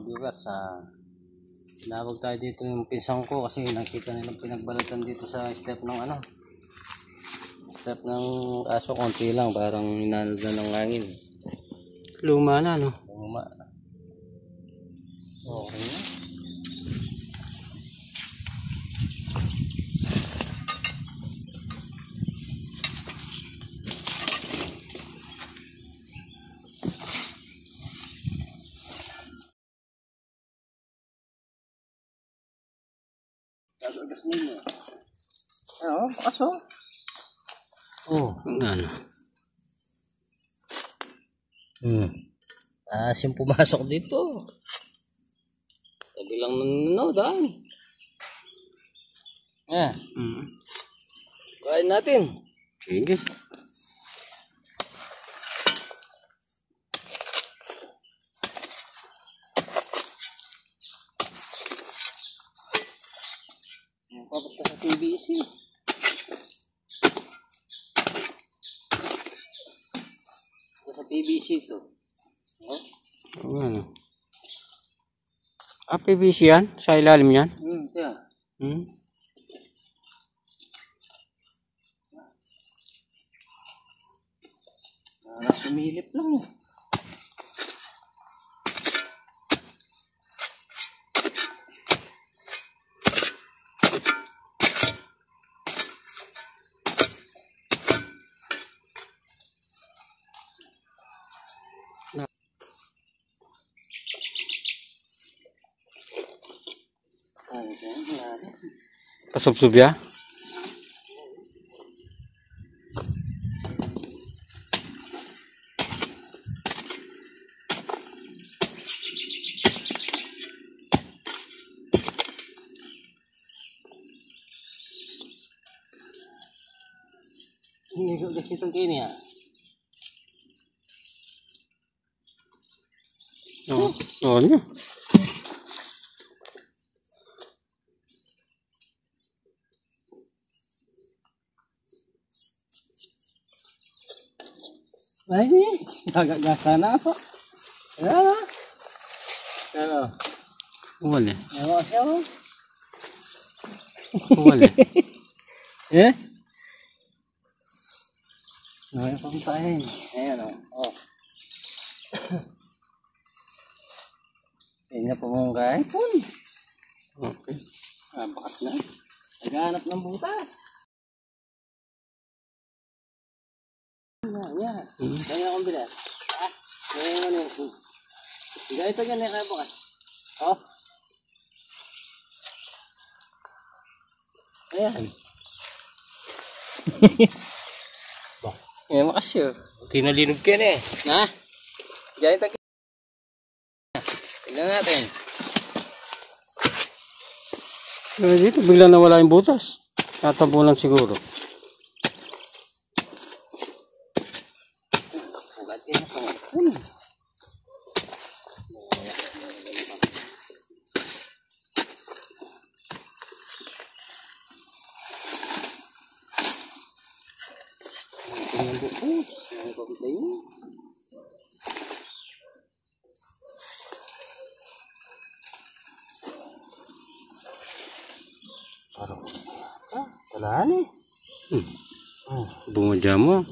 viewers, tinawag tayo dito yung pisang ko kasi nakita nilang pinagbalatan dito sa step ng aso. Konti lang, parang inanod na ng hangin. Luma na, no? Luma. Okay na. Gagagas ninyo. Oo, aso. Ano? Yung pumasok dito. Sabi lang nanonood, kain natin. Sige. Papat ka sa PVC. Sa PVC ito. Ano? PVC yan? Sa ilalim yan? Yeah. Sumilip lang eh. Pasubsub ya? Hindi ko kasi itong kini Niya. Ay, gagagasa na ako. Ano? Wala. Ewan kasi ako. Wala. Ngayon pa tayo. Ayan o. Hindi na po mong kaipon. Okay. Bakas na. Naghahanap ng butas. Yan. Kaya akong bilas. Ngayon ano yun. Ganito ganyan kaya bukas. Ayan. Ngayon makasyo. Tinalinog ka na eh. Ganito ganyan. Tignan natin. Dito bigla nawala yung butas. Tatabunan siguro. Wala na eh. Bumadya mo.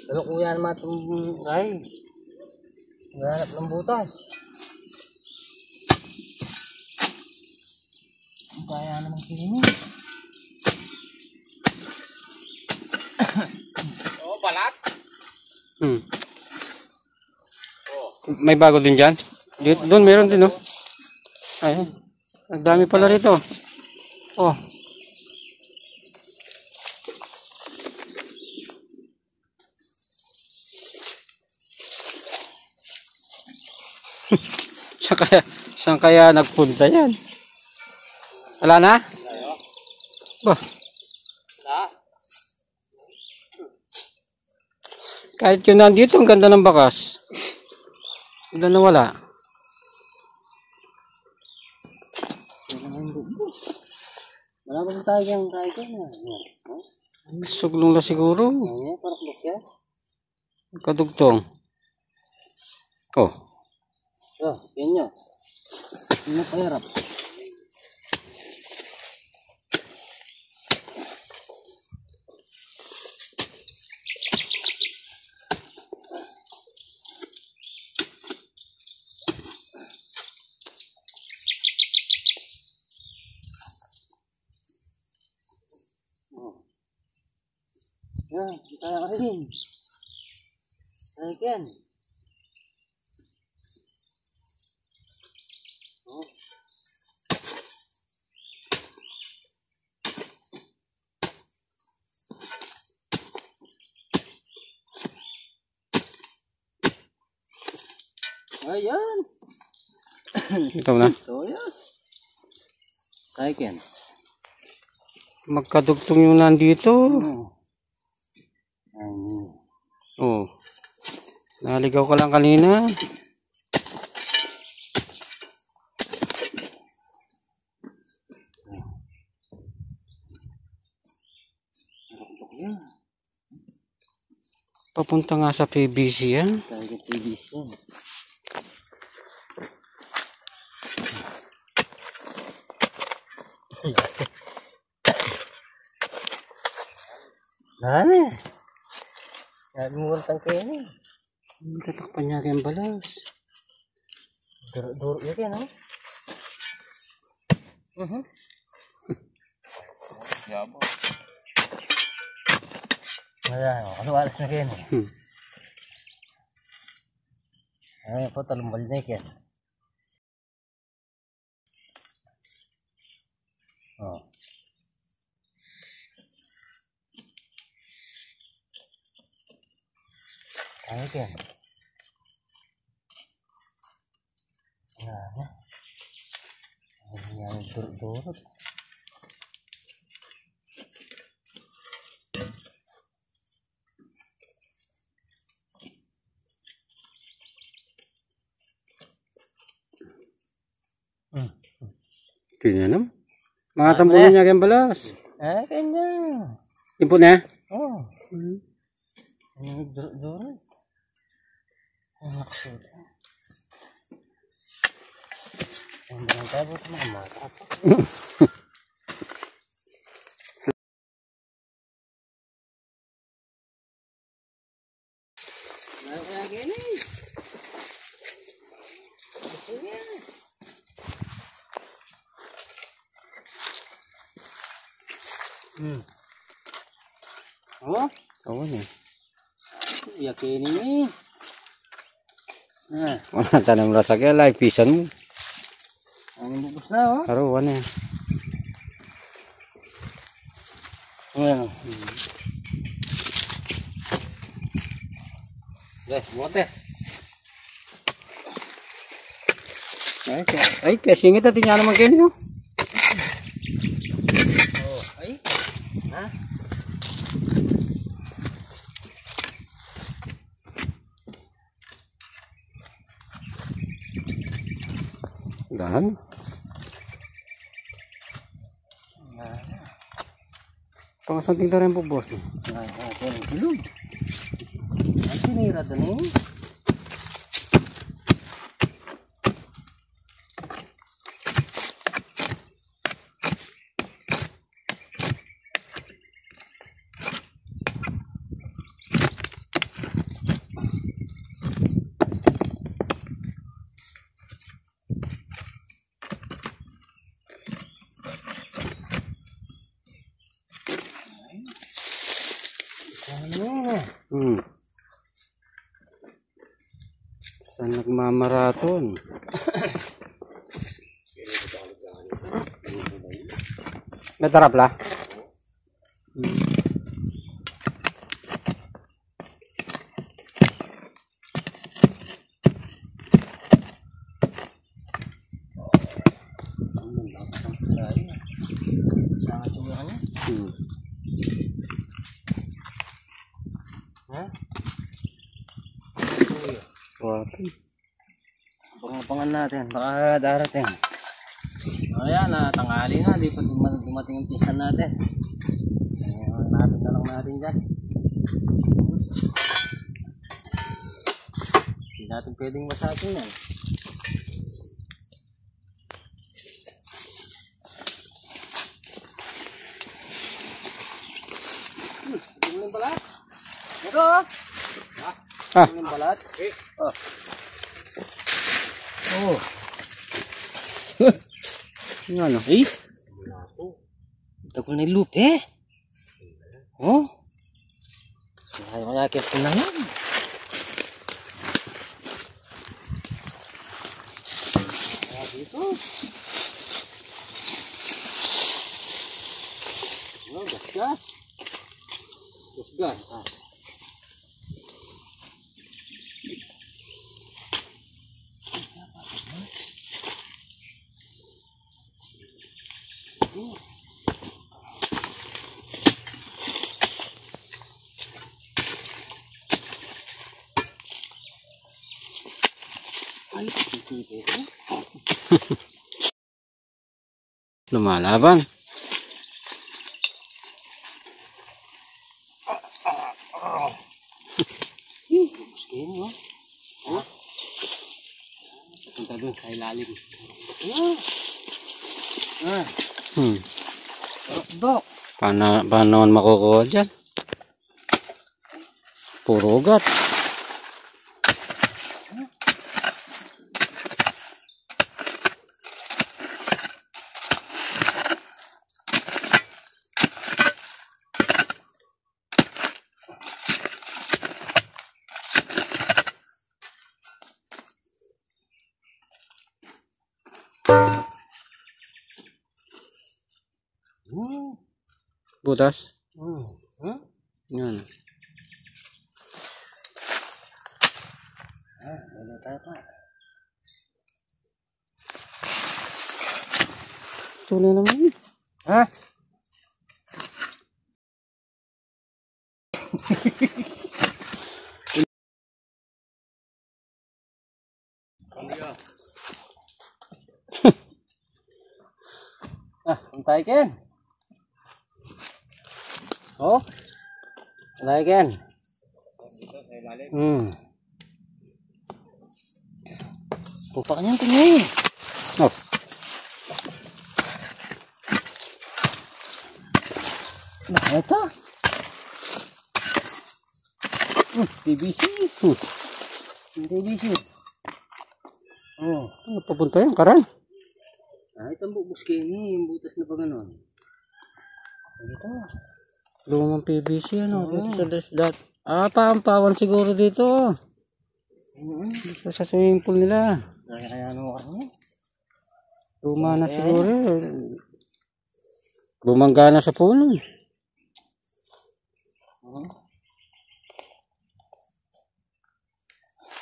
Pero kuya naman itong ay. Naghanap ng butas. Kaya naman kilimin. Balat? May bago din dyan? Doon meron din, no? Ayun. Ang dami pala rito. Saan kaya nagpunta yan? Wala na? Bah. Kahit yun nandito, ang ganda ng bakas. Wala na wala. Wala ba tayo yung kain na? Suglong na siguro. Parang bukya. Kadugtong. So, yan nyo. Ano pahirap? Yan, kaya ka rin. Kaya ken. Oh. Ayan. Ito na. Ito yan. Kaya ken. Magkadugtong yung nandito. Oh. Naligaw ka lang kanina. Papunta nga sa PVC yan. Kaya PVC yan. Dami. Dami mo ang tangke yan eh. Tatakpan niya kayang balas. Duro yan ha? Yabo. Ano alas na kayo eh. Ay po talumbal na yan. Oh. Ano yan? Ano? Ano yan? Durot. Tingnan mo. Mga tampunan niya kayang balas. Ah, kanya. Timpo na? Oh. Ano durot? Ang naksud. Ang mga tabo ito mga mata. Lagi ni. Oh, Oo niya. yakin ini. Ah, Wala tanong rasa kaya live pisan mo. ang bubos na oh. Karuan eh. Ayan. Guys, buat eh. Ay, kaya singit natin niya naman kayo niyo. Oh, ay. Ha? Dahan. Pangasanting na rin po, boss. Okay, gulog. Ang sinira doon eh. Saan nagmamaraton? May tarap la? Pangan natin, baka darating. Ayan, tanghali na, di pa dumating yung pisan natin. Hanapin na lang natin dyan. Hindi natin pwedeng masakin yan. Ito Ah, yung balat. Oh. Oh. yung ano? Eh? Ito ko na yung loop eh. Oh. Ayaw kaya ko na yan. Dito. Oh, gas. Gas. Ah. Ay, sisipi ito. Lumalaban. Skin mo. Oh. Punta doon sa ilalim. Ayan. Ah. Dok. Paano naman makukuha dyan? Puro ugat. Butas. Huh? Yan. Ah, ano tayo pa? Tuloy naman. Ha? Antay Ken. Oh. Antay Ken. Pupak niyan tingin. Oh. Nah, ito. PVC. PVC. Oh. Ano papunta yan? Karan? Ah, ito ang bubuski ni yung butas na pa ganon. Dito. Lumang PVC ano? Dito sa dat. Ah, paampawan siguro dito. Sa swimming pool nila. Kaya ano ako? Luma na siguro. Bumangga na sa puno.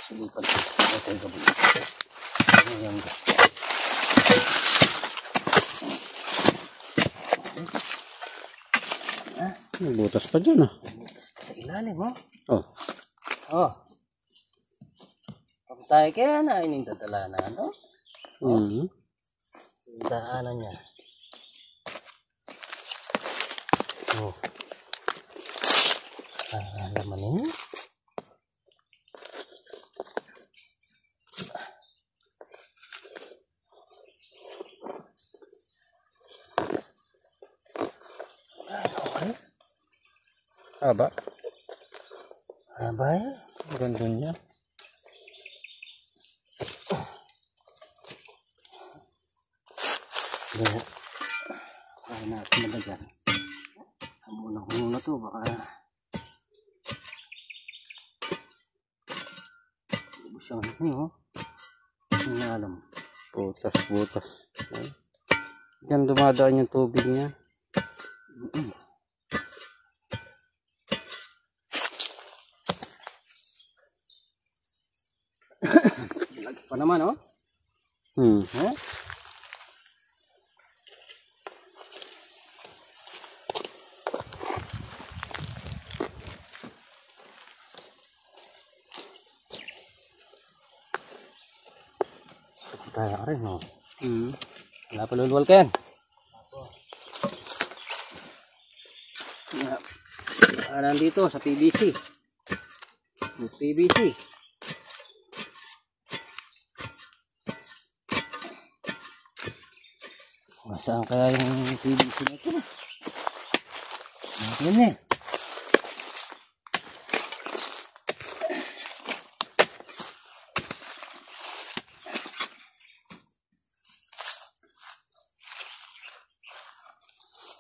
Sige pa. Ito yung gabi. Ayan. May butas pa dyan ah. Butas pa sa ilalim oh. Oh. Oh. Kapag tayo kaya na ining dadala na ano? Mm. Daanan niya. Oh. Laman niya. Haba. Haba yan. Ganda niya. Kaya, kaya natin malagyan. Ang unang-unang na to, baka ubus yung ano yun, oh. Hindi na alam. Butas. Diyan dumadaan yung tubig niya. Lagi pa naman, oh. Eh? Kaya ka rin, no? Wala pa lulwal ka yan. Nandito sa PVC. PVC. Saan kaya yung PVC na ito? Yan eh.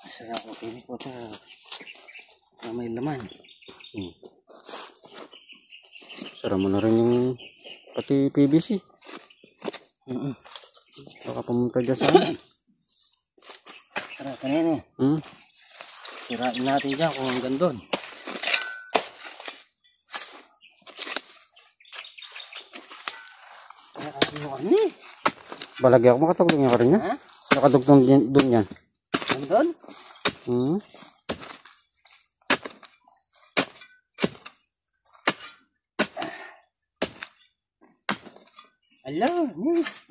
Sarap ko pili po ito. Sa may laman. Sara mo na rin yung pati PVC. Baka pumunta dyan sa akin. Sarap kanina. Sirain natin dyan kung hanggang doon. Balagi ako makatugtong yung karin niya. Ha? Nakadugtong doon yan. Hanggang doon? Ala,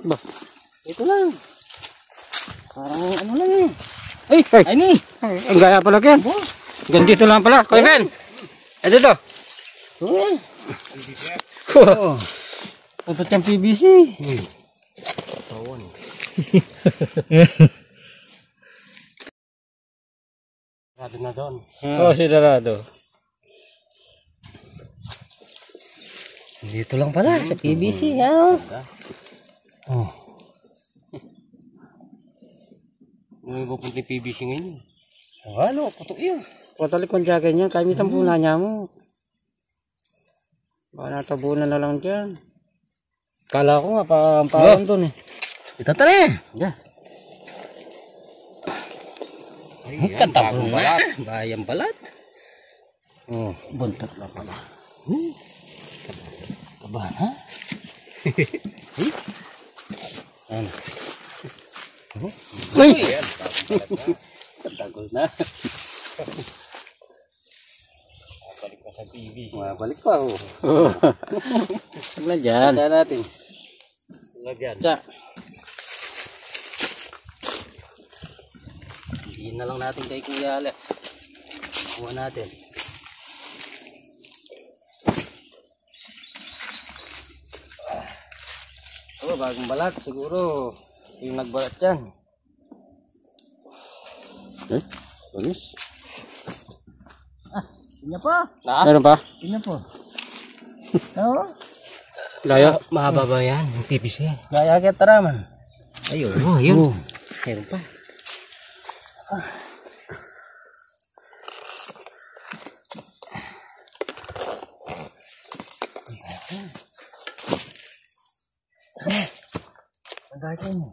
Ba? ito lang. Parang ano lang eh. Ay! Ay! Ay, ni! Ang gaya pala yan. Gandito lang pala. Kuya Ben! Ito to. Putot yung PVC. Tawon. Sarado na doon. Oo, sinarado. Dito lang pala, sa PVC. Ha? May pupunta yung PVC ngayon. Ano, puto yun. Patalik kong jacket niya. Kahit mitang puna niya mo. Baka natabunan na lang dyan. Kala ko nga, parang doon eh. Ito tala. Yeah. Kantabong na. Bayang balat. Buntot na pala. Kabahan ha? Ano? Uy! Katagol na. Balik pa sa PVC. Balik pa oh. Wala dyan. Tanda natin. Lagyan. Tsa. Hindi na lang natin kay Kuya Alex. Kuha natin. Oh, bagong balat. Siguro yung nagbalat yan. Eh? Balis. Inya pa. Meron pa? Inya po. Oo. Gaya? Mahaba ba yan? Yung PVC. Gaya kaya taraman. Ayun. Oh, ayun. Meron pa. Ang gagawin mo.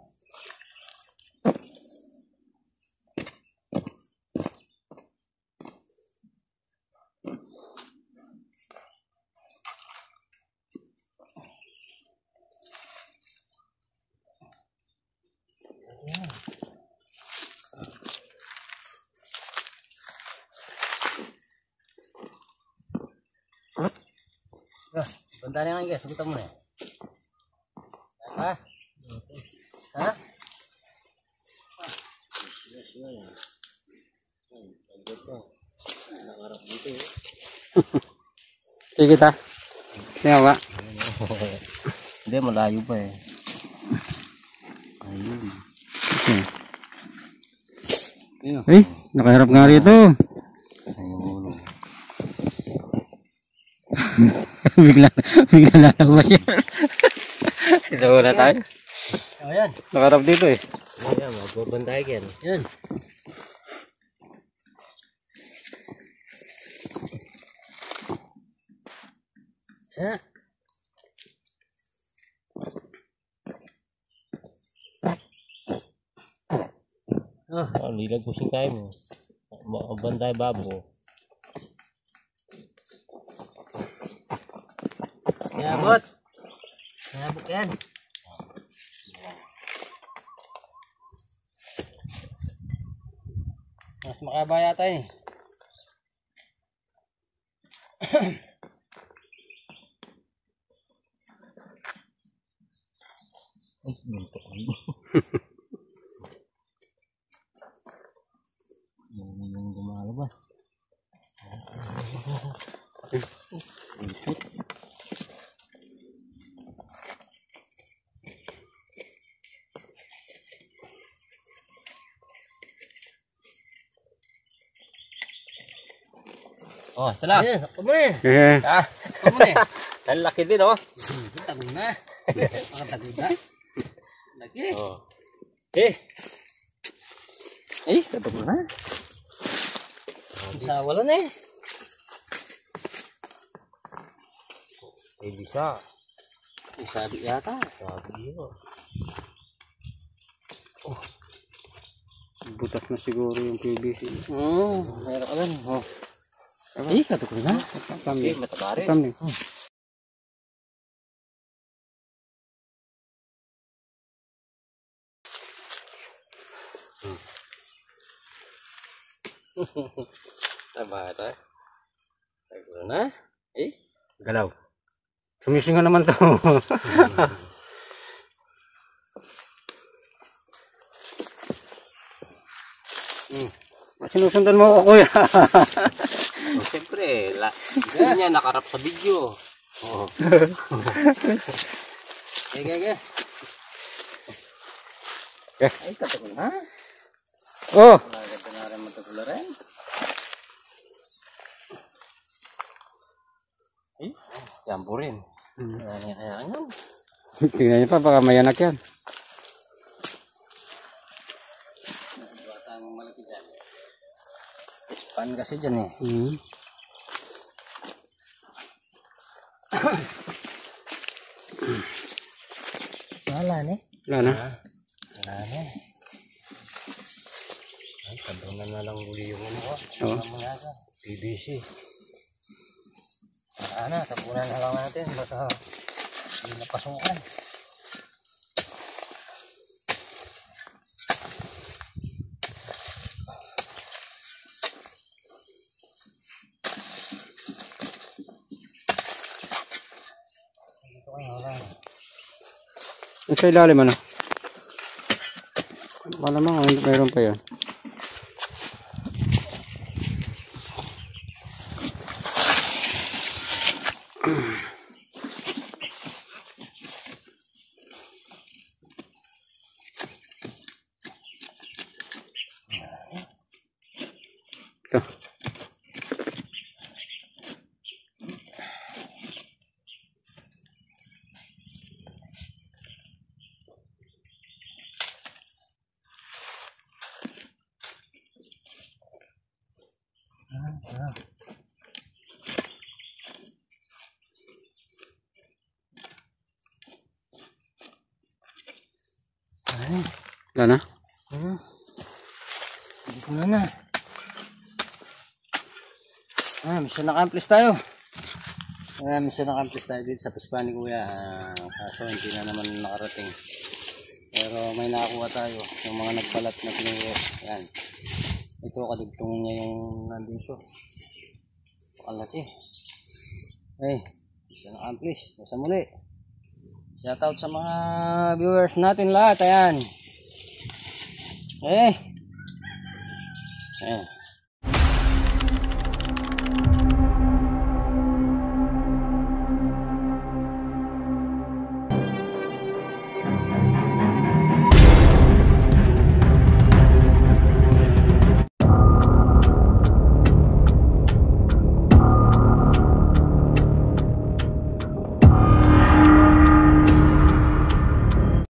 Banda na lang guys, sagutan mo na. Ha? Ha? Sige ta. Tingnan ba? Hindi, malayo pa eh. Ayun. Ayun. Eh, nakaharap nga rito. Ayun. bigla lalabas yan. Ito na tayo. Ayan. Nakaharap dito eh. Ayan, magbabantay yan. Yan. Ha? Lilag pusing tayo mo. Bantay babo. Yabot. Yabot yan. Mas makaba yata eh. Ay, mintok ko. Yung gumalabas. Oh, ito na. Ayan, sakto mo eh. Sakto mo eh. Ang laki din oh. Tagol na. Tagol na. Lagi. Oh. Eh. Eh, tagol na. Isa wala na eh. Eh, bisa. Sabi yata. Sabi yun. Oh. Butas na siguro yung PVC. Meron ka lang. Oh. Eh, katukul na. Kami. Matabari. Kami. Tama ito. Tagulo na. Eh. Galaw. Sumisingaw naman to. Sinusundan mo ako, kuya. Siyempre, ganyan nakarap sa video. Oh. Okay. Ay, katukul na. Oh. Ganda na rin matagula rin. Eh, jambo rin. Kaya yan. Tingnan niyo pa, baka may anak yan. Bata mong malaki dyan. Pan kasi dyan eh. Wala na eh. Wala na. Wala na eh. Ay, tabunan na lang uli yung ano ko. Oo. PVC. Wala na, tabunan na lang natin. Basta hindi napasukan. Dito kaya wala na. Yung sa ilalim ano? Malamang mayroon pa yan. Ito. Wala na? Hindi ko na. Mission accomplish tayo. Mission accomplish tayo dito sa Puspa ni Kuya. Kaso hindi na naman nakarating. Pero may nakakuha tayo. Yung mga nagbalat na tinuro. Yan. Ito kadugtong niya yung nandito. Pakalaki. Mission accomplish. Sa muli. Shoutout sa mga viewers natin lahat. Ayan.